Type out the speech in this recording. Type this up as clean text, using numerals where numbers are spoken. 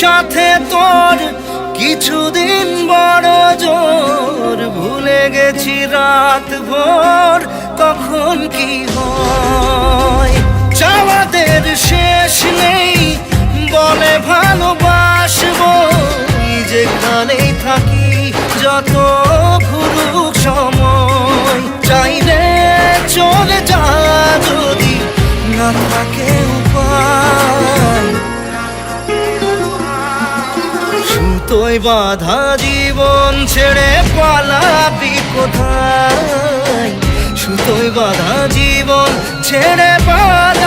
সাথে তোর কিছুদিন বড় জোর, ভুলে গেছি রাত ভোর কখন কি হয়। চাওয়াদের শেষ নেই বলে ভালোবাসবো, যেখানেই থাকি যত ঘুরুক সময়। চাইলে চলে যা যদি না থাকে উপায়, সুতোয় বাঁধা জীবন ছেড়ে পালাবি কোথায়, সুতোয় বাঁধা জীবন ছেড়ে পালা